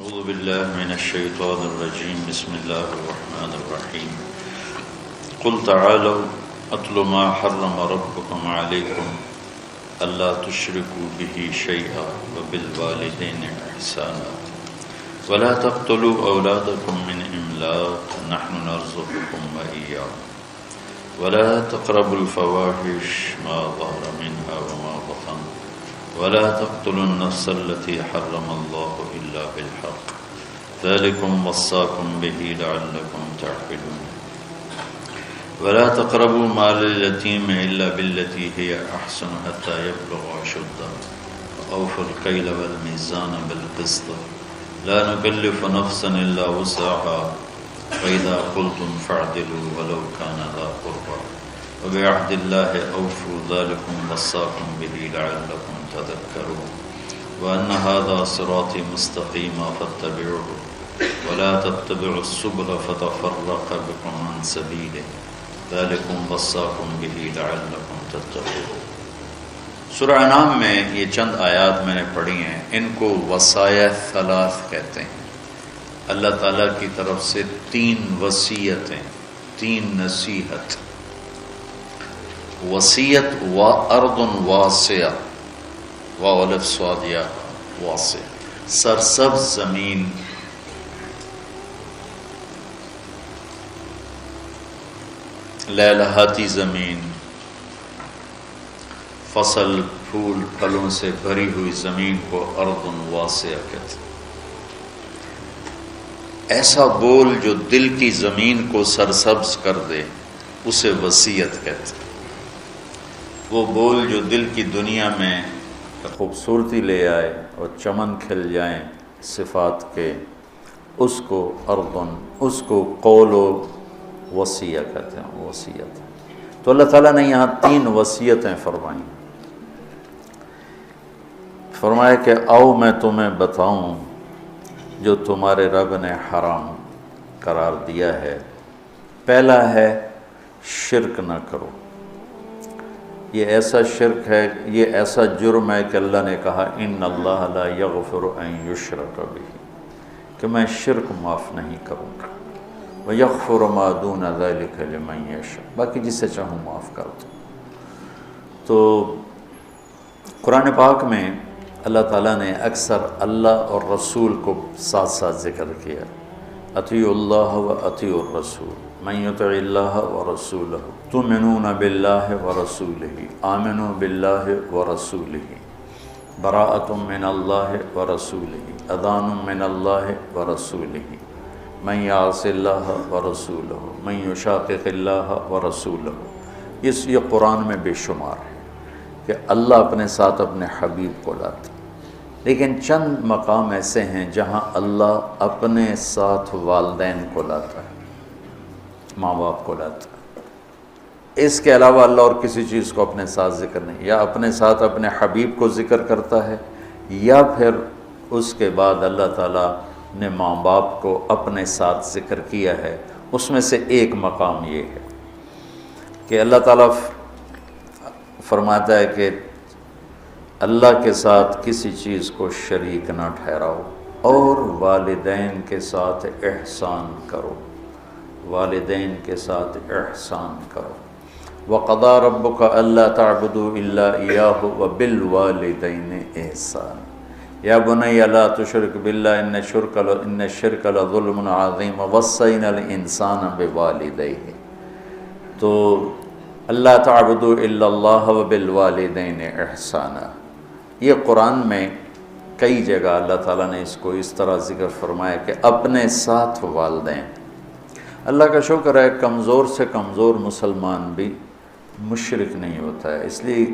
أعوذ بالله من الشيطان الرجيم بسم الله الرحمن الرحيم قل تعالوا أتل ما حرم ربكم عليكم ألا تشركوا به شيئا وبالوالدين إحسانا ولا تقتلوا أولادكم من إملاق نحن نرزقكم وإياهم ولا تقربوا الفواحش ما ظهر منها وما بطن ولا تقتلوا النفس التي حرم الله إلا بالحق ذلكم وصاكم به لعلكم تعقلون ولا تقربوا مال اليتيم إلا بالتي هي أحسن حتى يبلغ أشده وأوفوا الكيل والميزان بالقسط لا نكلف نفسا إلا وسعها وإذا قلتم فاعدلوا ولو كان ذا قربى وبعهد الله أوفوا ذلكم وصاكم به لعلكم تذكرون وأن هذا صراطي مستقيما فاتبعوه ولا تتبعوا السبل فتفرق بكم عن سبيله ذلكم وصاكم به لعلكم تتقون۔ سورہ انعام میں یہ چند آیات میں نے پڑھی ہیں، ان کو وصایا ثلاث کہتے ہیں۔ اللہ تعالیٰ کی طرف سے 3 وصیتیں، 3 نصیحت۔ وصیت و ارض واسعہ والف سوادیہ واسع، سرسبز زمین، لہلہاتی زمین، فصل پھول پھلوں سے بھری ہوئی زمین کو ارض واسعہ کہتے ہیں۔ ایسا بول جو دل کی زمین کو سرسبز کر دے اسے وصیت کہتے ہیں۔ وہ بول جو دل کی دنیا میں خوبصورتی لے آئے اور چمن کھل جائیں صفات کے، اس کو اردن، اس کو قول و وصیہ کہتے ہیں، وصیت۔ تو اللہ تعالیٰ نے یہاں 3 وصیتیں فرمائیں۔ فرمایا کہ آؤ میں تمہیں بتاؤں جو تمہارے رب نے حرام قرار دیا ہے۔ پہلا ہے شرک نہ کرو۔ یہ ایسا شرک ہے، یہ ایسا جرم ہے کہ اللہ نے کہا ان اللہ لا یغفر ان یشرک بہ، کہ میں شرک معاف نہیں کروں گا، ویغفر ما دون ذلک لمن یشاء، باقی جسے چاہوں معاف کر دوں۔ تو قرآن پاک میں اللہ تعالیٰ نے اکثر اللہ اور رسول کو ساتھ ساتھ ذکر کیا، اطیعوا اللہ و اطیعوا الرسول، من یطع اللہ ورسولہ تؤمنون باللہ ورسولہ، آمنوا باللہ ورسولہ، براءۃ من اللہ ورسولہ، اذان من اللہ ورسولہ، من یعص اللہ ورسولہ، من یشاقق اللہ ورسولہ۔ یہ قرآن میں بے شمار ہے کہ اللہ اپنے ساتھ اپنے حبیب کو لاتا، لیکن چند مقام ایسے ہیں جہاں اللہ اپنے ساتھ والدین کو لاتا ہے، ماں باپ کو لاتا ہے۔ اس کے علاوہ اللہ اور کسی چیز کو اپنے ساتھ ذکر نہیں، یا اپنے ساتھ اپنے حبیب کو ذکر کرتا ہے، یا پھر اس کے بعد اللہ تعالیٰ نے ماں باپ کو اپنے ساتھ ذکر کیا ہے۔ اس میں سے ایک مقام یہ ہے کہ اللہ تعالیٰ فرماتا ہے کہ اللہ کے ساتھ کسی چیز کو شریک نہ ٹھہراؤ اور والدین کے ساتھ احسان کرو، والدین کے ساتھ احسان کرو۔ وَقَضَىٰ رَبُّكَ أَلَّا تَعْبُدُوا إِلَّا إِيَّاهُ وَبِالْوَالِدَيْنِ إِحْسَانًا يَا بُنَيَّ لَا تُشْرِكْ بِاللَّهِ إِنَّ الشِّرْكَ لَظُلْمٌ عَظِيمٌ وَوَصَّيْنَا الْإِنسَانَ بِوَالِدَيْهِ۔ تو اللہ تعبدوا الا اللہ وبالوالدین احسانا، یہ قرآن میں کئی جگہ اللہ تعالیٰ نے اس کو اس طرح ذکر فرمایا کہ اپنے ساتھ والدین۔ اللہ کا شکر ہے کمزور سے کمزور مسلمان بھی مشرک نہیں ہوتا ہے، اس لیے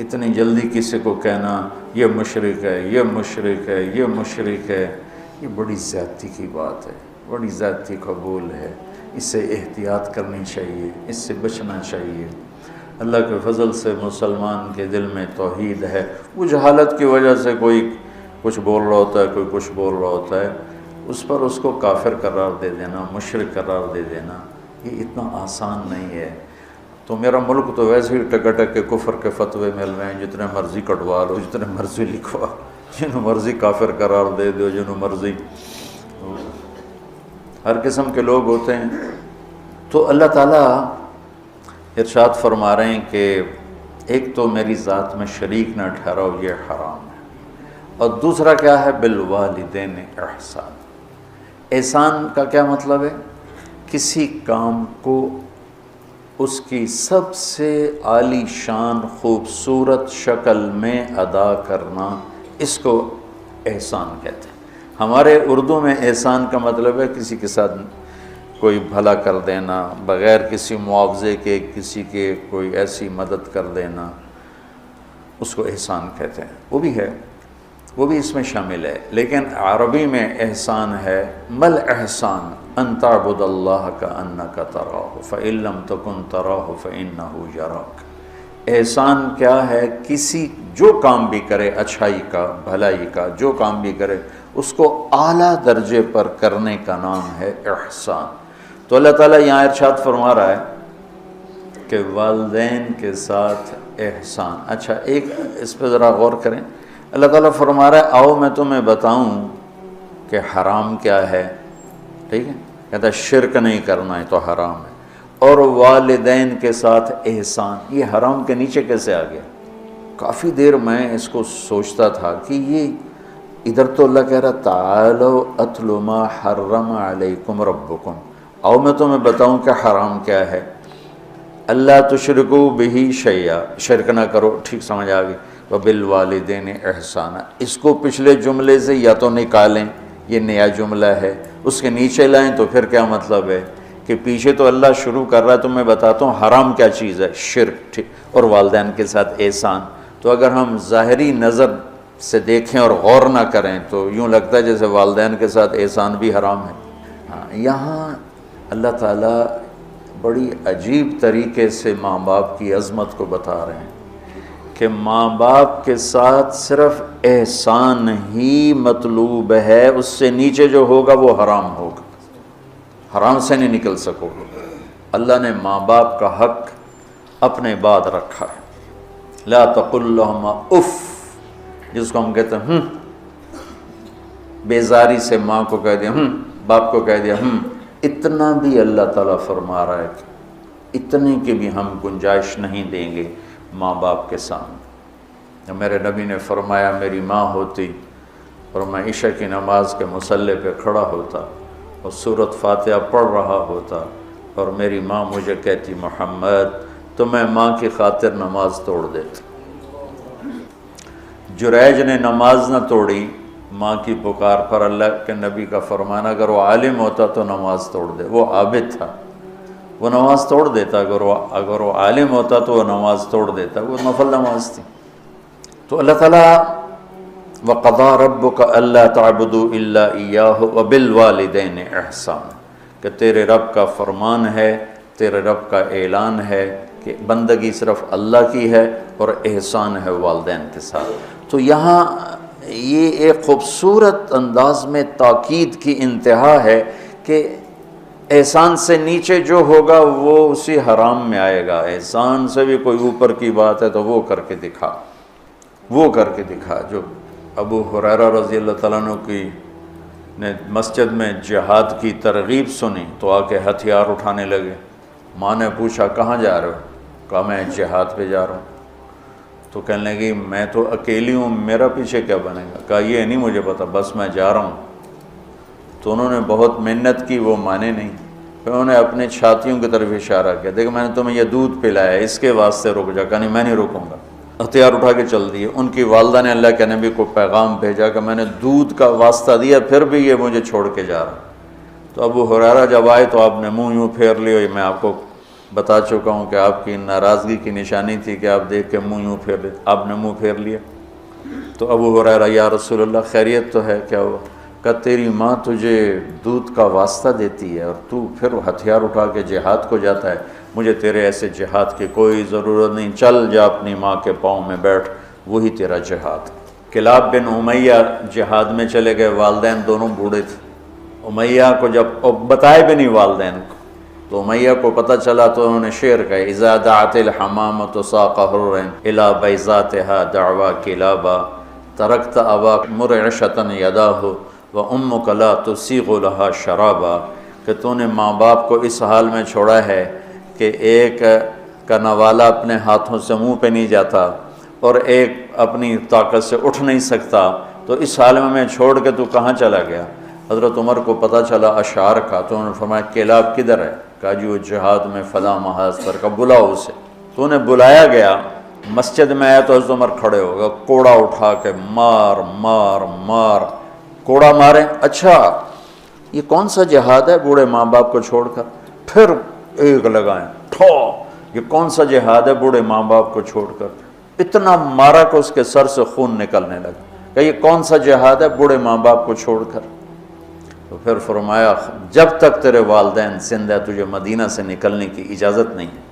اتنی جلدی کسی کو کہنا یہ مشرک ہے، یہ مشرک ہے، یہ مشرک ہے، یہ بڑی زیادتی کی بات ہے، بڑی زیادتی قبول ہے۔ اس سے احتیاط کرنی چاہیے، اس سے بچنا چاہیے۔ اللہ کے فضل سے مسلمان کے دل میں توحید ہے، وہ جہالت کی وجہ سے کوئی کچھ بول رہا ہوتا ہے، کوئی کچھ بول رہا ہوتا ہے، اس پر اس کو کافر قرار دے دینا، مشرک قرار دے دینا، یہ اتنا آسان نہیں ہے۔ تو میرا ملک تو ویسے ہی ٹکٹک کے کفر کے فتوے مل رہے ہیں، جتنے مرضی کٹوا لو، جتنے مرضی لکھوا، جنہوں مرضی کافر قرار دے دو، جنہوں مرضی، ہر قسم کے لوگ ہوتے ہیں۔ تو اللہ تعالیٰ ارشاد فرما رہے ہیں کہ ایک تو میری ذات میں شریک نہ ٹھہراؤ، یہ حرام ہے، اور دوسرا کیا ہے؟ بالوالدین احسان۔ احسان کا کیا مطلب ہے؟ کسی کام کو اس کی سب سے عالی شان خوبصورت شکل میں ادا کرنا، اس کو احسان کہتے ہیں۔ ہمارے اردو میں احسان کا مطلب ہے کسی کے ساتھ کوئی بھلا کر دینا، بغیر کسی معاوضے کے کسی کے کوئی ایسی مدد کر دینا، اس کو احسان کہتے ہیں۔ وہ بھی ہے، وہ بھی اس میں شامل ہے، لیکن عربی میں احسان ہے مل احسان ان تعبد اللہ کأنک تراہ فإن لم تکن تراہ فإنہ یراک۔ احسان کیا ہے؟ کسی جو کام بھی کرے، اچھائی کا، بھلائی کا جو کام بھی کرے، اس کو اعلیٰ درجے پر کرنے کا نام ہے احسان۔ تو اللہ تعالیٰ یہاں ارشاد فرما رہا ہے کہ والدین کے ساتھ احسان۔ اچھا، ایک اس پہ ذرا غور کریں۔ اللہ تعالیٰ فرما رہا ہے آؤ میں تمہیں بتاؤں کہ حرام کیا ہے، ٹھیک ہے؟ کہتا ہے شرک نہیں کرنا ہے تو حرام ہے، اور والدین کے ساتھ احسان۔ یہ حرام کے نیچے کیسے آ گیا؟ کافی دیر میں اس کو سوچتا تھا کہ یہ ادھر تو اللہ کہہ رہا تعالوا اتل ما حرم علیکم ربکم، آؤ میں تمہیں بتاؤں کہ حرام کیا ہے۔ اللہ تشرکوا بہ شیئا، شرک نہ کرو، ٹھیک سمجھ آ گئی۔ وبالوالدین احسانا، اس کو پچھلے جملے سے یا تو نکالیں، یہ نیا جملہ ہے، اس کے نیچے لائیں تو پھر کیا مطلب ہے کہ پیچھے تو اللہ شروع کر رہا ہے، تو میں بتاتا ہوں حرام کیا چیز ہے، شرک، ٹھیک، اور والدین کے ساتھ احسان۔ تو اگر ہم ظاہری نظر سے دیکھیں اور غور نہ کریں تو یوں لگتا ہے جیسے والدین کے ساتھ احسان بھی حرام ہے۔ ہاں، یہاں اللہ تعالیٰ بڑی عجیب طریقے سے ماں باپ کی عظمت کو بتا رہے ہیں کہ ماں باپ کے ساتھ صرف احسان ہی مطلوب ہے، اس سے نیچے جو ہوگا وہ حرام ہوگا، حرام سے نہیں نکل سکو گے۔ اللہ نے ماں باپ کا حق اپنے بعد رکھا ہے۔ لا تقل لہما اف، جس کو ہم کہتے ہیں بیزاری سے ماں کو کہہ دیا، باپ کو کہہ دیا، اتنا بھی اللہ تعالیٰ فرما رہا ہے کہ اتنے کی بھی ہم گنجائش نہیں دیں گے ماں باپ کے سامنے۔ میرے نبی نے فرمایا میری ماں ہوتی اور میں عشاء کی نماز کے مصلی پہ کھڑا ہوتا اور سورۃ فاتحہ پڑھ رہا ہوتا اور میری ماں مجھے کہتی محمد، تو میں ماں کی خاطر نماز توڑ دیتا۔ جریج نے نماز نہ توڑی ماں کی پکار پر، اللہ کے نبی کا فرمان اگر وہ عالم ہوتا تو نماز توڑ دے، وہ عابد تھا، وہ نماز توڑ دیتا، اگر وہ عالم ہوتا تو وہ نماز توڑ دیتا، وہ نفل نماز تھی۔ تو اللہ تعالیٰ وَقَضَىٰ رَبُّكَ أَلَّا تَعْبُدُوا إِلَّا إِيَّاهُ وَبِالْوَالِدَيْنِ إِحْسَانًا، کہ تیرے رب کا فرمان ہے، تیرے رب کا اعلان ہے کہ بندگی صرف اللہ کی ہے اور احسان ہے والدین کے ساتھ۔ تو یہاں یہ ایک خوبصورت انداز میں تاکید کی انتہا ہے کہ احسان سے نیچے جو ہوگا وہ اسی حرام میں آئے گا۔ احسان سے بھی کوئی اوپر کی بات ہے تو وہ کر کے دکھا، وہ کر کے دکھا۔ جو ابو ہریرہ رضی اللہ تعالیٰ عنہ کی نے مسجد میں جہاد کی ترغیب سنی تو آ کے ہتھیار اٹھانے لگے۔ ماں نے پوچھا کہاں جا رہے ہو؟ کہا میں جہاد پہ جا رہا ہوں۔ تو کہنے لگی میں تو اکیلی ہوں، میرا پیچھے کیا بنے گا؟ کہا یہ نہیں مجھے پتا، بس میں جا رہا ہوں۔ تو انہوں نے بہت محنت کی، وہ مانے نہیں۔ پھر انہوں نے اپنے چھاتیوں کی طرف اشارہ کیا، دیکھ میں نے تمہیں یہ دودھ پلایا ہے، اس کے واسطے رک جا۔ کہا نہیں میں نہیں رکوں گا، ہتھیار اٹھا کے چل دیے۔ ان کی والدہ نے اللہ کے نبی کو پیغام بھیجا کہ میں نے دودھ کا واسطہ دیا پھر بھی یہ مجھے چھوڑ کے جا رہا۔ تو ابو ہریرہ جب آئے تو آپ نے منہ یوں پھیر لیا، میں آپ کو بتا چکا ہوں کہ آپ کی ناراضگی کی نشانی تھی کہ آپ دیکھ کے منہ یوں پھیر لے، آپ نے منہ پھیر لیا۔ تو ابو ہریرہ یا رسول اللہ خیریت تو ہے؟ کیا ہوا؟ کہ تیری ماں تجھے دودھ کا واسطہ دیتی ہے اور تو پھر ہتھیار اٹھا کے جہاد کو جاتا ہے، مجھے تیرے ایسے جہاد کی کوئی ضرورت نہیں، چل جا اپنی ماں کے پاؤں میں بیٹھ، وہی تیرا جہاد۔ کلاب بن امیہ جہاد میں چلے گئے، والدین دونوں بوڑھے تھے۔ امیہ کو جب بتائے بھی نہیں والدین کو، تو امیہ کو پتہ چلا تو انہوں نے شعر کہا اذا دعت الحمامۃ ساق حر الی بیضاتها دعوا کلابا ترکت اباک مرعشۃ یداہ و امک لا تسیغ لہا شرابا، کہ تو نے ماں باپ کو اس حال میں چھوڑا ہے کہ ایک کا نوالا اپنے ہاتھوں سے منہ پہ نہیں جاتا اور ایک اپنی طاقت سے اٹھ نہیں سکتا، تو اس حال میں چھوڑ کے تو کہاں چلا گیا؟ حضرت عمر کو پتہ چلا اشعار کا، تو انہوں نے فرمایا کلاب کدھر ہے؟ کہا جی وہ جہاد میں فلاں محاذ پر، کا بلاؤ اسے۔ تو انہیں بلایا گیا، مسجد میں آیا تو حضرت عمر کھڑے ہو گئے، کوڑا اٹھا کے مار مار مار، کوڑا مارے، اچھا یہ کون سا جہاد ہے بوڑھے ماں باپ کو چھوڑ کر؟ پھر ایک لگائیں ٹھو، یہ کون سا جہاد ہے بوڑھے ماں باپ کو چھوڑ کر؟ اتنا مارا کہ اس کے سر سے خون نکلنے لگا، کہ یہ کون سا جہاد ہے بوڑھے ماں باپ کو چھوڑ کر؟ تو پھر فرمایا جب تک تیرے والدین زندہ ہے تجھے مدینہ سے نکلنے کی اجازت نہیں ہے۔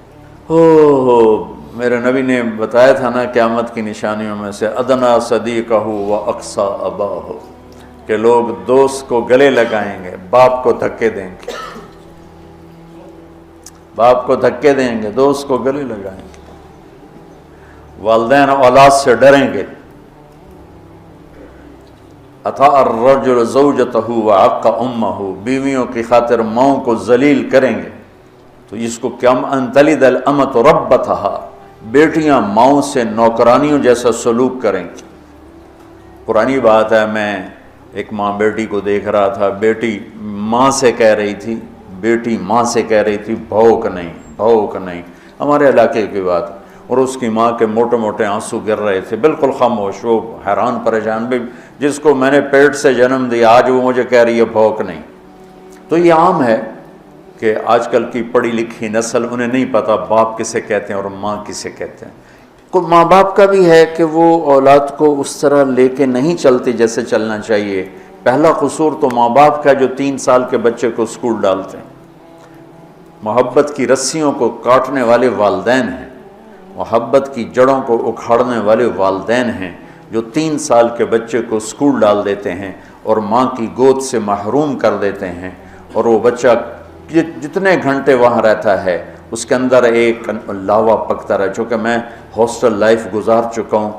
میرے نبی نے بتایا تھا نا قیامت کی نشانیوں میں سے ادنا صدیقہ و اقصا اباہ، کہ لوگ دوست کو گلے لگائیں گے، باپ کو دھکے دیں گے، باپ کو دھکے دیں گے، دوست کو گلے لگائیں گے، والدین اولاد سے ڈریں گے۔ اطاع الرجل زوجتہ وعق امہ، بیویوں کی خاطر ماؤں کو ذلیل کریں گے، تو اس کو کیا ان تلد الامۃ ربتہا، بیٹیاں ماؤں سے نوکرانیوں جیسا سلوک کریں گی۔ پرانی بات ہے، میں ایک ماں بیٹی کو دیکھ رہا تھا، بیٹی ماں سے کہہ رہی تھی، بیٹی ماں سے کہہ رہی تھی بھوک نہیں بھوک نہیں، ہمارے علاقے کی بات، اور اس کی ماں کے موٹے موٹے آنسو گر رہے تھے، بالکل خاموش، وہ حیران پریشان، بھی جس کو میں نے پیٹ سے جنم دیا آج وہ مجھے کہہ رہی ہے بھوک نہیں۔ تو یہ عام ہے کہ آج کل کی پڑھی لکھی نسل انہیں نہیں پتا باپ کسے کہتے ہیں اور ماں کسے کہتے ہیں۔ کوئی ماں باپ کا بھی ہے کہ وہ اولاد کو اس طرح لے کے نہیں چلتے جیسے چلنا چاہیے۔ پہلا قصور تو ماں باپ کا جو 3 سال کے بچے کو اسکول ڈالتے ہیں۔ محبت کی رسیوں کو کاٹنے والے والدین ہیں، محبت کی جڑوں کو اکھاڑنے والے والدین ہیں، جو 3 سال کے بچے کو اسکول ڈال دیتے ہیں اور ماں کی گود سے محروم کر دیتے ہیں، اور وہ بچہ جتنے گھنٹے وہاں رہتا ہے اس کے اندر ایک لاوا پکتا رہا۔ چونکہ میں ہاسٹل لائف گزار چکا ہوں،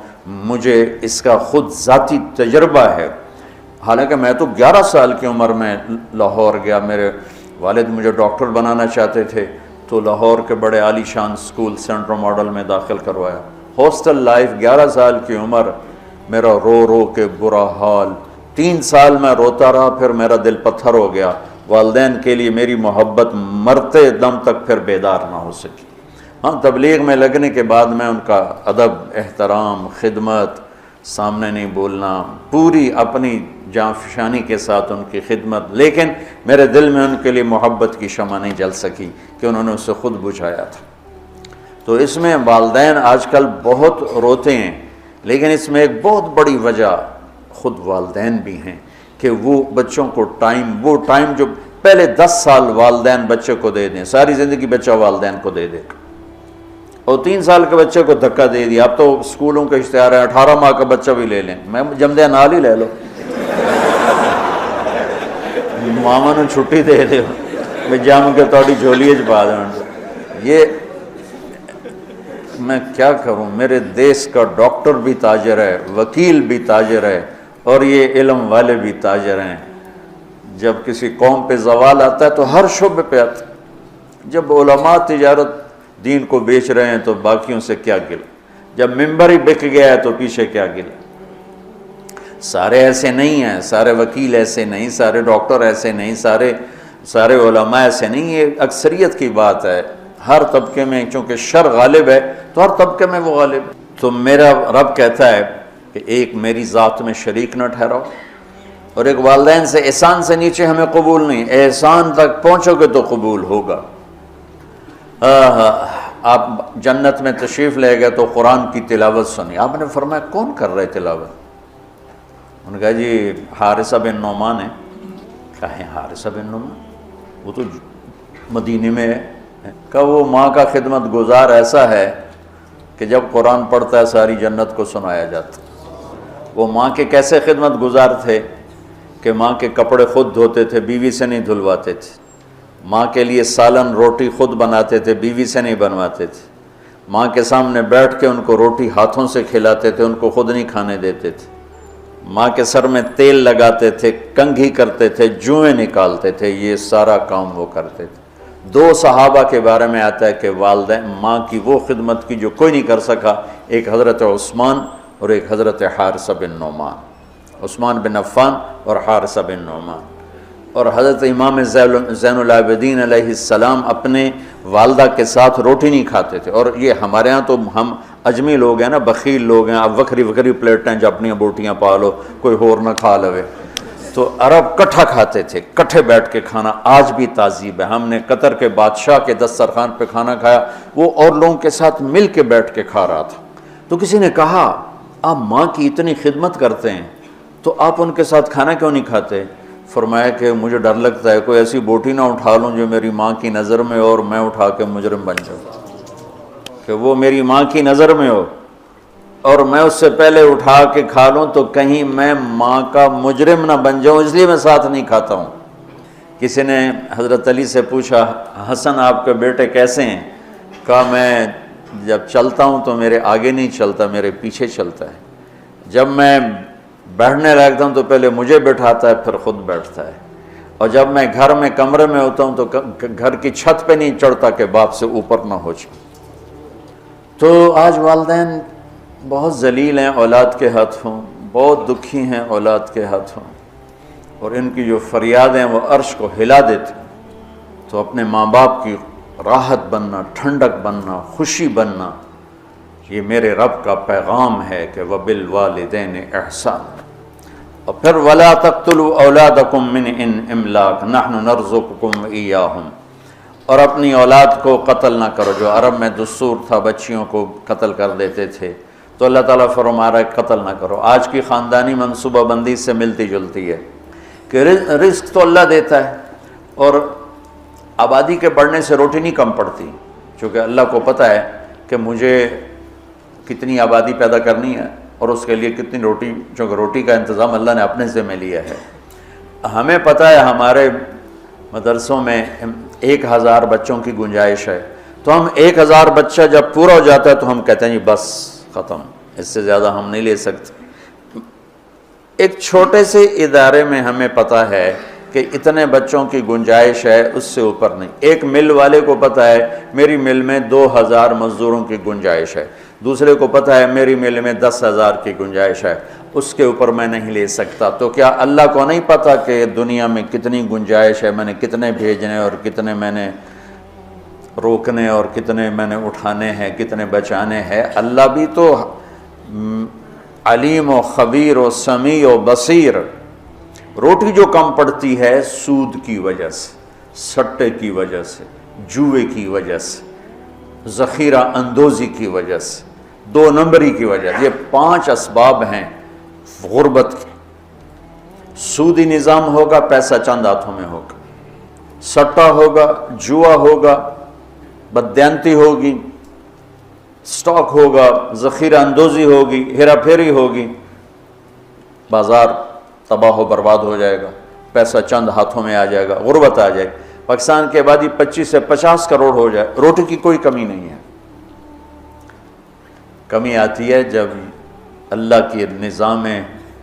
مجھے اس کا خود ذاتی تجربہ ہے۔ حالانکہ میں تو 11 سال کی عمر میں لاہور گیا، میرے والد مجھے ڈاکٹر بنانا چاہتے تھے، تو لاہور کے بڑے عالی شان اسکول سینٹرل ماڈل میں داخل کروایا۔ ہاسٹل لائف 11 سال کی عمر، میرا رو رو کے برا حال، 3 سال میں روتا رہا، پھر میرا دل پتھر ہو گیا۔ والدین کے لیے میری محبت مرتے دم تک پھر بیدار نہ ہو سکی۔ ہاں، تبلیغ میں لگنے کے بعد میں ان کا ادب، احترام، خدمت، سامنے نہیں بولنا، پوری اپنی جاں فشانی کے ساتھ ان کی خدمت، لیکن میرے دل میں ان کے لیے محبت کی شمع نہیں جل سکی کہ انہوں نے اسے خود بجھایا تھا۔ تو اس میں والدین آج کل بہت روتے ہیں، لیکن اس میں ایک بہت بڑی وجہ خود والدین بھی ہیں کہ وہ بچوں کو وہ ٹائم جو پہلے 10 سال والدین بچے کو دے دیں، ساری زندگی بچہ والدین کو دے دے، اور 3 سال کے بچے کو دھکا دے دیا۔ اب تو اسکولوں کے اشتہار ہیں 18 ماہ کا بچہ بھی لے لیں، میں جمدے نال ہی لے لو، ماما نے چھٹی دے دے میں جم کے تھوڑی جھولی چ پا دیں۔ یہ میں کیا کروں، میرے دیس کا ڈاکٹر بھی تاجر ہے، وکیل بھی تاجر ہے، اور یہ علم والے بھی تاجر ہیں۔ جب کسی قوم پہ زوال آتا ہے تو ہر شعبے پہ آتا ہے۔ جب علماء تجارت دین کو بیچ رہے ہیں تو باقیوں سے کیا گلا، جب ممبر ہی بک گیا ہے تو پیچھے کیا گلا۔ سارے ایسے نہیں ہیں، سارے وکیل ایسے نہیں، سارے ڈاکٹر ایسے نہیں، سارے علماء ایسے نہیں، یہ اکثریت کی بات ہے۔ ہر طبقے میں چونکہ شر غالب ہے تو ہر طبقے میں وہ غالب ہے۔ تو میرا رب کہتا ہے کہ ایک میری ذات میں شریک نہ ٹھہراؤ، اور ایک والدین سے احسان سے نیچے ہمیں قبول نہیں، احسان تک پہنچو گے تو قبول ہوگا۔ آپ جنت میں تشریف لے گئے تو قرآن کی تلاوت سنی، آپ نے فرمایا کون کر رہے تلاوت؟ انہوں نے کہا جی حارثہ بن نعمان ہے۔ کہا ہے حارثہ بن نعمان؟ وہ تو مدینے میں ہے۔ کہا وہ ماں کا خدمت گزار ایسا ہے کہ جب قرآن پڑھتا ہے ساری جنت کو سنایا جاتا۔ وہ ماں کے کیسے خدمت گزار تھے کہ ماں کے کپڑے خود دھوتے تھے، بیوی سے نہیں دھلواتے تھے، ماں کے لیے سالن روٹی خود بناتے تھے، بیوی سے نہیں بنواتے تھے، ماں کے سامنے بیٹھ کے ان کو روٹی ہاتھوں سے کھلاتے تھے، ان کو خود نہیں کھانے دیتے تھے، ماں کے سر میں تیل لگاتے تھے، کنگھی کرتے تھے، جوئیں نکالتے تھے، یہ سارا کام وہ کرتے تھے۔ 2 صحابہ کے بارے میں آتا ہے کہ والدین ماں کی وہ خدمت کی جو کوئی نہیں کر سکا، ایک حضرت عثمان اور ایک حضرت حارثہ بن نعمان، عثمان بن عفان اور حارثہ بن نعمان۔ اور حضرت امام زین العابدین علیہ السلام اپنے والدہ کے ساتھ روٹی نہیں کھاتے تھے، اور یہ ہمارے ہاں تو ہم اجمی لوگ ہیں نا، بخیل لوگ ہیں، اب وکھری وکھری پلیٹیں جو اپنی بوٹیاں پالو، کوئی ہور نہ کھا لوے۔ تو عرب کٹھا کھاتے تھے، کٹھے بیٹھ کے کھانا آج بھی تعذیب ہے۔ ہم نے قطر کے بادشاہ کے دسترخوان پہ کھانا کھایا، وہ اور لوگوں کے ساتھ مل کے بیٹھ کے کھا رہا تھا۔ تو کسی نے کہا آپ ماں کی اتنی خدمت کرتے ہیں تو آپ ان کے ساتھ کھانا کیوں نہیں کھاتے؟ فرمایا کہ مجھے ڈر لگتا ہے کوئی ایسی بوٹی نہ اٹھا لوں جو میری ماں کی نظر میں اور میں اٹھا کے مجرم بن جاؤں، کہ وہ میری ماں کی نظر میں ہو اور میں اس سے پہلے اٹھا کے کھا لوں تو کہیں میں ماں کا مجرم نہ بن جاؤں، اس لیے میں ساتھ نہیں کھاتا ہوں۔ کسی نے حضرت علی سے پوچھا حسن آپ کے بیٹے کیسے ہیں؟ کہا میں جب چلتا ہوں تو میرے آگے نہیں چلتا، میرے پیچھے چلتا ہے، جب میں بیٹھنے لگتا ہوں تو پہلے مجھے بٹھاتا ہے پھر خود بیٹھتا ہے، اور جب میں گھر میں کمرے میں ہوتا ہوں تو گھر کی چھت پہ نہیں چڑھتا کہ باپ سے اوپر نہ ہو جائے۔ تو آج والدین بہت ذلیل ہیں اولاد کے ہاتھوں، بہت دکھی ہیں اولاد کے ہاتھوں، اور ان کی جو فریادیں وہ عرش کو ہلا دیتی۔ تو اپنے ماں باپ کی راحت بننا، ٹھنڈک بننا، خوشی بننا، یہ میرے رب کا پیغام ہے کہ وَبِالْوَالِدَيْنِ إِحْسَانًا۔ اور پھر وَلَا تَقْتُلُوا أَوْلَادَكُم مِّنْ إِمْلَاقٍ نَحْنُ نَرْزُقُكُمْ وَإِيَّاهُمْ۔ اور اپنی اولاد کو قتل نہ کرو، جو عرب میں دستور تھا بچیوں کو قتل کر دیتے تھے، تو اللہ تعالیٰ فرما رہا ہے قتل نہ کرو۔ آج کی خاندانی منصوبہ بندی سے ملتی جلتی ہے کہ رزق تو اللہ دیتا ہے، اور آبادی کے بڑھنے سے روٹی نہیں کم پڑتی، چونکہ اللہ کو پتہ ہے کہ مجھے کتنی آبادی پیدا کرنی ہے اور اس کے لیے کتنی روٹی، چونکہ روٹی کا انتظام اللہ نے اپنے ذمہ لیا ہے۔ ہمیں پتہ ہے ہمارے مدرسوں میں 1000 بچوں کی گنجائش ہے، تو ہم 1000 بچہ جب پورا ہو جاتا ہے تو ہم کہتے ہیں جی بس ختم، اس سے زیادہ ہم نہیں لے سکتے۔ ایک چھوٹے سے ادارے میں ہمیں پتہ ہے کہ اتنے بچوں کی گنجائش ہے، اس سے اوپر نہیں۔ ایک مل والے کو پتہ ہے میری مل میں 2000 مزدوروں کی گنجائش ہے، دوسرے کو پتہ ہے میری مل میں 10,000 کی گنجائش ہے، اس کے اوپر میں نہیں لے سکتا۔ تو کیا اللہ کو نہیں پتہ کہ دنیا میں کتنی گنجائش ہے، میں نے کتنے بھیجنے اور کتنے میں نے روکنے اور کتنے میں نے اٹھانے ہیں، کتنے بچانے ہیں؟ اللہ بھی تو علیم و خبیر و سمیع و بصیر۔ روٹی جو کم پڑتی ہے سود کی وجہ سے، سٹے کی وجہ سے، جوئے کی وجہ سے، ذخیرہ اندوزی کی وجہ سے، 2 نمبری کی وجہ سے، یہ 5 اسباب ہیں غربت کے۔ سودی نظام ہوگا، پیسہ چند ہاتھوں میں ہوگا، سٹا ہوگا، جوا ہوگا، بددیانتی ہوگی، سٹاک ہوگا، ذخیرہ اندوزی ہوگی، ہیرا پھیری ہوگی، بازار تباہ و برباد ہو جائے گا، پیسہ چند ہاتھوں میں آ جائے گا، غربت آ جائے گی۔ پاکستان کی آبادی 25 سے 50 کروڑ ہو جائے، روٹی کی کوئی کمی نہیں ہے۔ کمی آتی ہے جب اللہ کی نظام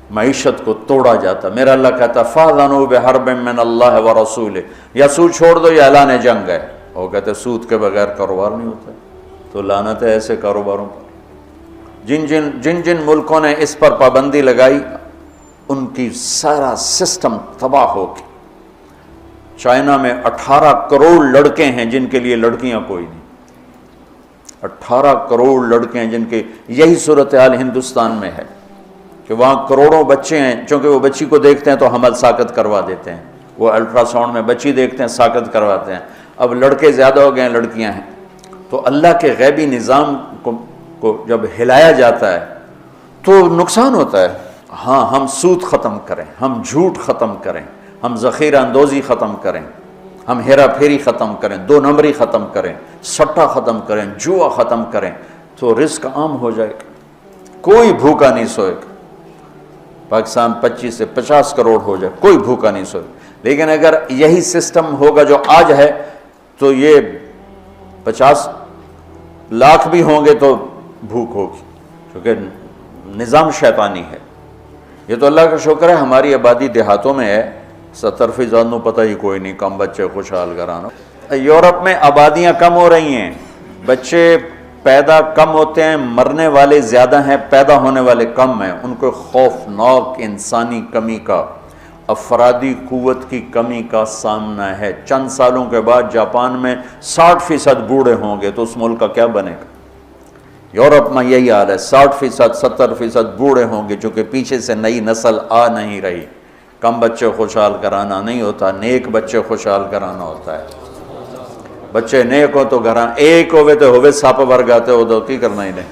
معیشت کو توڑا جاتا۔ میرا اللہ کہتا فَأْذَنُوا بِحَرْبٍ مِّنَ اللَّهِ وَرَسُولِهِ، یا سود چھوڑ دو یا اعلان جنگ ہے۔ وہ کہتے سود کے بغیر کاروبار نہیں ہوتا، تو لعنت ہے ایسے کاروباروں پر۔ جن جن ملکوں نے اس پر پابندی لگائی ان کی سارا سسٹم تباہ ہو گیا۔ چائنا میں 18 کروڑ لڑکے ہیں جن کے لیے لڑکیاں کوئی نہیں، 18 کروڑ لڑکے ہیں جن کے، یہی صورتحال ہندوستان میں ہے کہ وہاں کروڑوں بچے ہیں، چونکہ وہ بچی کو دیکھتے ہیں تو حمل ساقط کروا دیتے ہیں، وہ الٹرا ساؤنڈ میں بچی دیکھتے ہیں ساقط کرواتے ہیں۔ اب لڑکے زیادہ ہو گئے ہیں، لڑکیاں ہیں۔ تو اللہ کے غیبی نظام کو جب ہلایا جاتا ہے تو نقصان ہوتا ہے۔ ہاں، ہم سود ختم کریں، ہم جھوٹ ختم کریں، ہم ذخیرہ اندوزی ختم کریں، ہم ہیرا پھیری ختم کریں، 2 نمبری ختم کریں، سٹا ختم کریں، جوا ختم کریں، تو رزق عام ہو جائے گا، کوئی بھوکا نہیں سوئے گا۔ پاکستان 25 سے 50 کروڑ ہو جائے، کوئی بھوکا نہیں سوئے گا۔ لیکن اگر یہی سسٹم ہوگا جو آج ہے تو یہ 50 لاکھ بھی ہوں گے تو بھوک ہوگی، کیونکہ نظام شیطانی ہے۔ یہ تو اللہ کا شکر ہے ہماری آبادی دیہاتوں میں ہے، 70% نو پتہ ہی کوئی نہیں، کم بچے خوشحال کرانا۔ یورپ میں آبادیاں کم ہو رہی ہیں، بچے پیدا کم ہوتے ہیں، مرنے والے زیادہ ہیں، پیدا ہونے والے کم ہیں۔ ان کو خوفناک انسانی کمی کا، افرادی قوت کی کمی کا سامنا ہے۔ چند سالوں کے بعد جاپان میں 60% بوڑھے ہوں گے، تو اس ملک کا کیا بنے گا؟ یورپ میں یہی حال ہے، 60%، 70% بوڑھے ہوں گے، چونکہ پیچھے سے نئی نسل آ نہیں رہی۔ کم بچے خوشحال کرانا نہیں ہوتا، نیک بچے خوشحال کرانا ہوتا ہے۔ بچے نیک ہو تو گھراں ایک ہوئے تو ہوئے سپ ورگاتے ہو تو کی کرنا ہی نہیں۔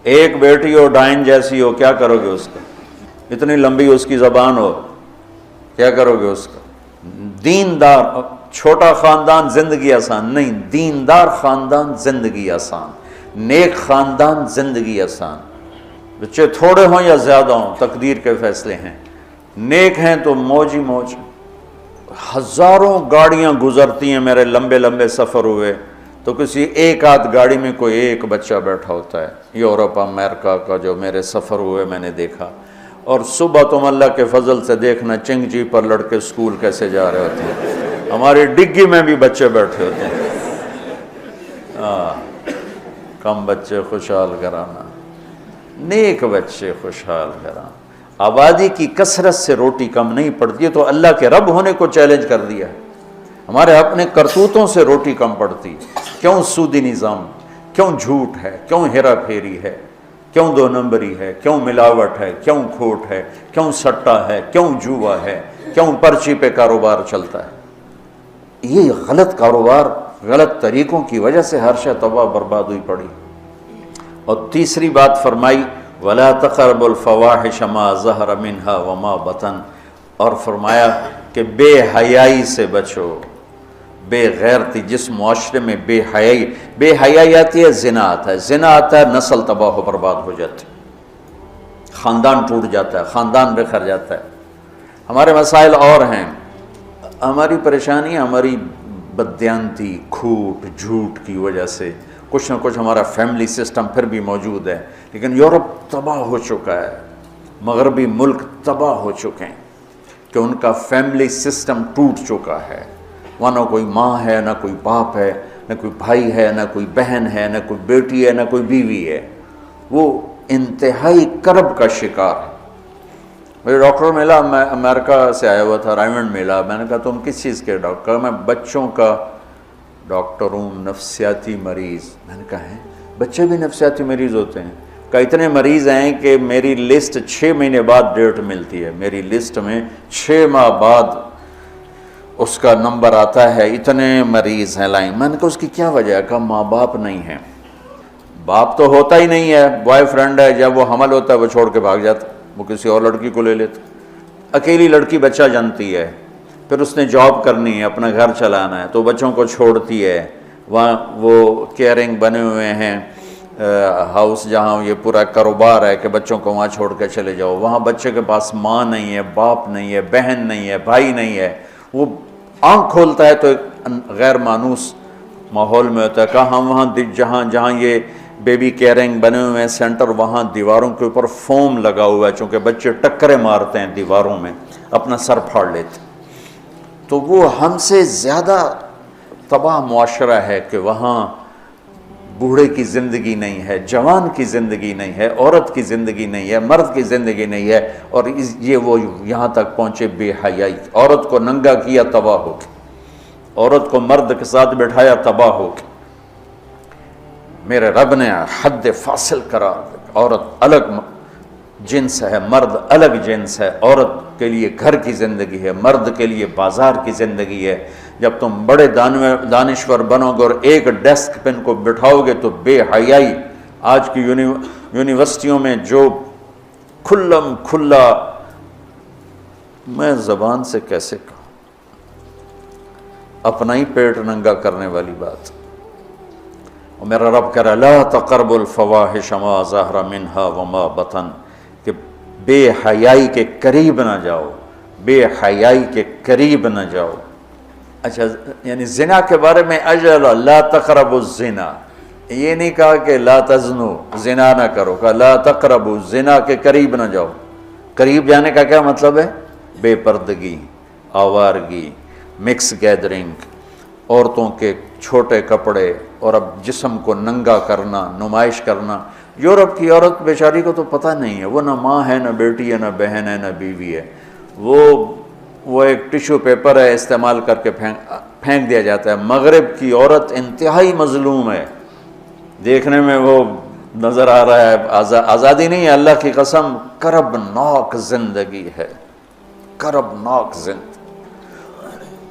ایک بیٹی ہو ڈائن جیسی ہو، کیا کرو گے اس کا؟ اتنی لمبی اس کی زبان ہو، کیا کرو گے اس کا؟ دیندار چھوٹا خاندان زندگی آسان نہیں، دیندار خاندان زندگی آسان، نیک خاندان زندگی آسان۔ بچے تھوڑے ہوں یا زیادہ ہوں تقدیر کے فیصلے ہیں، نیک ہیں تو موج ہی موج۔ ہزاروں گاڑیاں گزرتی ہیں، میرے لمبے لمبے سفر ہوئے تو کسی ایک آدھ گاڑی میں کوئی ایک بچہ بیٹھا ہوتا ہے۔ یورپ امریکہ کا جو میرے سفر ہوئے میں نے دیکھا، اور صبح تم اللہ کے فضل سے دیکھنا چنگ جی پر لڑکے سکول کیسے جا رہے ہوتے ہیں، ہماری ڈگی میں بھی بچے بیٹھے ہوتے ہیں۔ کم بچے خوشحال کرانا، نیک بچے خوشحال کرانا۔ آبادی کی کثرت سے روٹی کم نہیں پڑتی ہے، تو اللہ کے رب ہونے کو چیلنج کر دیا ہے۔ ہمارے اپنے کرتوتوں سے روٹی کم پڑتی، کیوں سودی نظام، کیوں جھوٹ ہے، کیوں ہیرا پھیری ہے، کیوں دو نمبری ہے، کیوں ملاوٹ ہے، کیوں کھوٹ ہے، کیوں سٹا ہے، کیوں جوا ہے، کیوں پرچی پہ کاروبار چلتا ہے۔ یہ غلط کاروبار، غلط طریقوں کی وجہ سے ہر شے تباہ برباد ہوئی پڑی۔ اور تیسری بات فرمائی وَلَا تَقْرَبُوا الْفَوَاحِشَ مَا ظَهَرَ مِنْهَا وَمَا بَطَنَ، اور فرمایا کہ بے حیائی سے بچو، بے غیرتی۔ جس معاشرے میں بے حیائی آتی ہے، زنا آتا ہے، زنا آتا ہے، نسل تباہ و برباد ہو جاتی ہے، خاندان ٹوٹ جاتا ہے، خاندان بکھر جاتا ہے۔ ہمارے مسائل اور ہیں، ہماری پریشانی ہماری بددیانتی، کھوٹ، جھوٹ کی وجہ سے کچھ نہ کچھ ہمارا فیملی سسٹم پھر بھی موجود ہے، لیکن یورپ تباہ ہو چکا ہے، مغربی ملک تباہ ہو چکے ہیں کہ ان کا فیملی سسٹم ٹوٹ چکا ہے۔ وہاں نہ کوئی ماں ہے، نہ کوئی باپ ہے، نہ کوئی بھائی ہے، نہ کوئی بہن ہے، نہ کوئی بیٹی ہے، نہ کوئی بیوی ہے۔ وہ انتہائی کرب کا شکار ہے۔ مجھے ڈاکٹر ملا، میں امریکہ سے آیا ہوا تھا، رائمنڈ ملا۔ میں نے کہا تم کس چیز کے ڈاکٹر؟ میں بچوں کا ڈاکٹر ہوں، نفسیاتی مریض۔ میں نے کہا ہے بچے بھی نفسیاتی مریض ہوتے ہیں؟ کہ اتنے مریض ہیں کہ میری لسٹ 6 مہینے بعد ڈیٹ ملتی ہے، میری لسٹ میں 6 ماہ بعد اس کا نمبر آتا ہے، اتنے مریض ہیں لائن۔ میں نے کہا اس کی کیا وجہ ہے؟ کہا ماں باپ نہیں ہیں۔ باپ تو ہوتا ہی نہیں ہے، بوائے فرینڈ ہے، جب وہ حمل ہوتا ہے وہ چھوڑ کے بھاگ جاتا، وہ کسی اور لڑکی کو لے لیتا۔ اکیلی لڑکی بچہ جنتی ہے، پھر اس نے جاب کرنی ہے، اپنا گھر چلانا ہے، تو بچوں کو چھوڑتی ہے۔ وہاں وہ کیئرنگ بنے ہوئے ہیں ہاؤس، جہاں یہ پورا کاروبار ہے کہ بچوں کو وہاں چھوڑ کے چلے جاؤ۔ وہاں بچے کے پاس ماں نہیں ہے، باپ نہیں ہے، بہن نہیں ہے، بھائی نہیں ہے۔ وہ آنکھ کھولتا ہے تو ایک غیر مانوس ماحول میں ہوتا ہے۔ کہا ہم وہاں جہاں یہ بیبی کیئرنگ بنے ہوئے ہیں سینٹر، وہاں دیواروں کے اوپر فوم لگا ہوا ہے، چونکہ بچے ٹکرے مارتے ہیں دیواروں میں، اپنا سر پھاڑ لیتے۔ تو وہ ہم سے زیادہ تباہ معاشرہ ہے کہ وہاں بوڑھے کی زندگی نہیں ہے، جوان کی زندگی نہیں ہے، عورت کی زندگی نہیں ہے، مرد کی زندگی نہیں ہے۔ اور یہ وہ یہاں تک پہنچے بے حیائی، عورت کو ننگا کیا تباہ ہو کے، عورت کو مرد کے ساتھ بٹھایا تباہ ہو کے۔ میرے رب نے حد فاصل قرار دیا، عورت الگ جنس ہے، مرد الگ جنس ہے۔ عورت کے لیے گھر کی زندگی ہے، مرد کے لیے بازار کی زندگی ہے۔ جب تم بڑے دانشور بنو گے اور ایک ڈیسک پہ ان کو بٹھاؤ گے تو بے حیائی۔ آج کی یونیورسٹیوں میں جو کھلم کھلا، میں زبان سے کیسے کہوں، اپنا ہی پیٹ ننگا کرنے والی بات۔ اور میرا رب کہہ رہا ہے لا تقربوا الفواحش ما ظہر منہا وما بطن، کہ بے حیائی کے قریب نہ جاؤ، بے حیائی کے قریب نہ جاؤ۔ اچھا، یعنی زنا کے بارے میں اجل لا تقربوا الزنا، یہ نہیں کہا کہ لا تزنو، زنا نہ کرو، کہا لا تقربوا، زنا کے قریب نہ جاؤ۔ قریب جانے کا کیا مطلب ہے؟ بے پردگی، آوارگی، مکس گیدرنگ، عورتوں کے چھوٹے کپڑے اور اب جسم کو ننگا کرنا، نمائش کرنا۔ یورپ کی عورت بیچاری کو تو پتہ نہیں ہے، وہ نہ ماں ہے، نہ بیٹی ہے، نہ بہن ہے، نہ بیوی ہے، وہ ایک ٹیشو پیپر ہے، استعمال کر کے پھینک دیا جاتا ہے۔ مغرب کی عورت انتہائی مظلوم ہے، دیکھنے میں وہ نظر آ رہا ہے آزادی نہیں ہے، اللہ کی قسم کربناک زندگی ہے، کربناک زندگی۔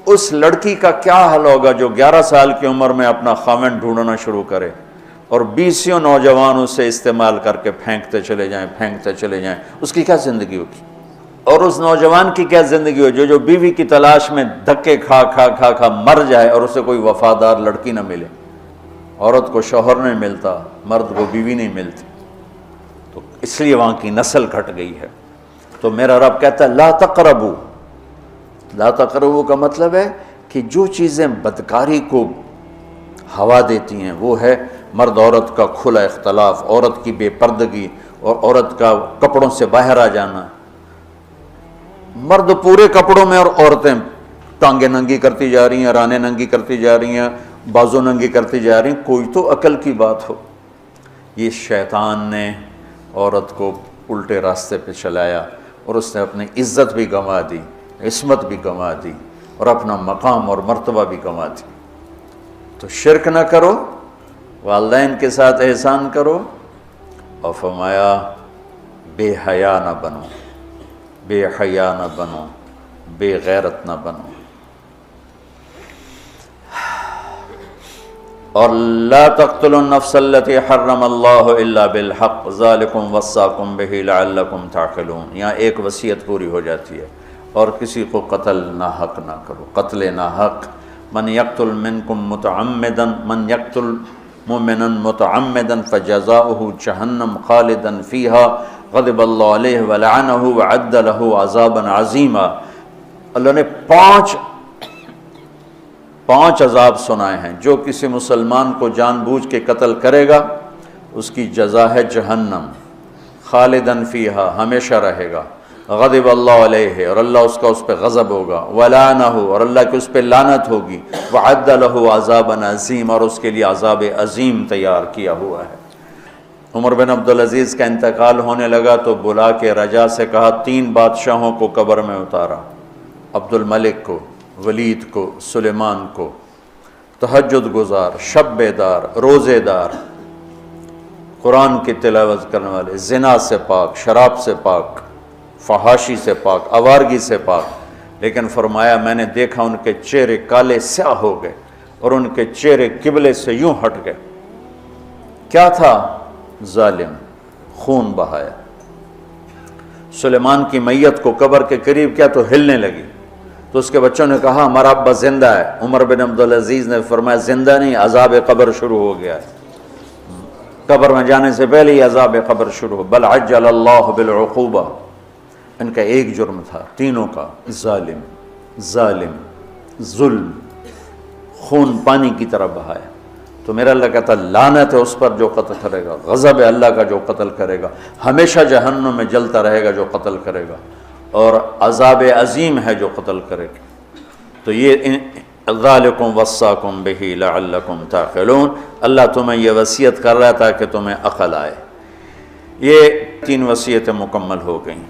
اس لڑکی کا کیا حل ہوگا جو 11 سال کی عمر میں اپنا خاوند ڈھونڈنا شروع کرے اور 20 نوجوان اسے استعمال کر کے پھینکتے چلے جائیں، اس کی کیا زندگی ہوگی؟ اور اس نوجوان کی کیا زندگی ہوگی جو بیوی کی تلاش میں دھکے کھا مر جائے اور اسے کوئی وفادار لڑکی نہ ملے؟ عورت کو شوہر نہیں ملتا، مرد کو بیوی نہیں ملتی، تو اس لیے وہاں کی نسل گھٹ گئی ہے۔ تو میرا رب کہتا ہے لا تقربو، لا تقربو کا مطلب ہے کہ جو چیزیں بدکاری کو ہوا دیتی ہیں وہ ہے مرد عورت کا کھلا اختلاف، عورت کی بے پردگی اور عورت کا کپڑوں سے باہر آ جانا۔ مرد پورے کپڑوں میں اور عورتیں ٹانگیں ننگی کرتی جا رہی ہیں، رانیں ننگی کرتی جا رہی ہیں، بازو ننگی کرتی جا رہی ہیں، کوئی تو عقل کی بات ہو۔ یہ شیطان نے عورت کو الٹے راستے پہ چلایا اور اس نے اپنی عزت بھی گنوا دی، عصمت بھی گنوا دی اور اپنا مقام اور مرتبہ بھی گنوا دی۔ تو شرک نہ کرو، والدین کے ساتھ احسان کرو، اور فرمایا بے حیا نہ بنو، بے حیا نہ بنو، بے غیرت نہ بنو۔ اور لا تقتلوا النفس التي حرم اللہ الا بالحق ذالکم وصاکم بہ لعلکم تعقلون۔ یہاں ایک وصیت پوری ہو جاتی ہے، اور کسی کو قتل ناحق نہ کرو، قتل ناحق۔ من یقتل منکم متعمدا، من یقتل مؤمنا متعمدا فجزاؤہ جہنم خالدا فیہا غضب اللہ علیہ ولعنہ وعد لہ عذابا عظیما۔ اللہ نے پانچ عذاب سنائے ہیں۔ جو کسی مسلمان کو جان بوجھ کے قتل کرے گا اس کی جزا ہے جہنم، خالداً فیہا، ہمیشہ رہے گا، غضب اللہ علیہ، اور اللہ اس کا اس پہ غضب ہوگا، ولعنہ، اور اللہ کی اس پہ لعنت ہوگی، وعد لہ عذابا عظیم، اور اس کے لیے عذاب عظیم تیار کیا ہوا ہے۔ عمر بن عبدالعزیز کا انتقال ہونے لگا تو بلا کے رجا سے کہا 3 بادشاہوں کو قبر میں اتارا، عبد الملک کو، ولید کو، سلیمان کو، تہجد گزار، شب بیدار، روزے دار، قرآن کی تلاوت کرنے والے، زنا سے پاک، شراب سے پاک، فحاشی سے پاک، آوارگی سے پاک۔ لیکن فرمایا میں نے دیکھا ان کے چہرے کالے سیاہ ہو گئے اور ان کے چہرے قبلے سے یوں ہٹ گئے۔ کیا تھا؟ ظالم، خون بہایا۔ سلیمان کی میت کو قبر کے قریب کیا تو ہلنے لگی، تو اس کے بچوں نے کہا ہمارا ابا زندہ ہے۔ عمر بن عبدالعزیز نے فرمایا زندہ نہیں، عذاب قبر شروع ہو گیا ہے، قبر میں جانے سے پہلے ہی عذاب قبر شروع ہو۔ بل عجل اللہ بالعقوبہ، ان کا ایک جرم تھا تینوں کا، ظالم، ظلم، خون پانی کی طرح بہایا۔ تو میرا اللہ کہتا لعنت ہے اس پر جو قتل کرے گا، غضب ہے اللہ کا جو قتل کرے گا، ہمیشہ جہنم میں جلتا رہے گا جو قتل کرے گا، اور عذاب عظیم ہے جو قتل کرے گا۔ تو یہ ذالکم وصاکم بہ لعلکم تعقلون، اللہ تمہیں یہ وصیت کر رہا تھا کہ تمہیں عقل آئے۔ یہ 3 وصیتیں مکمل ہو گئیں۔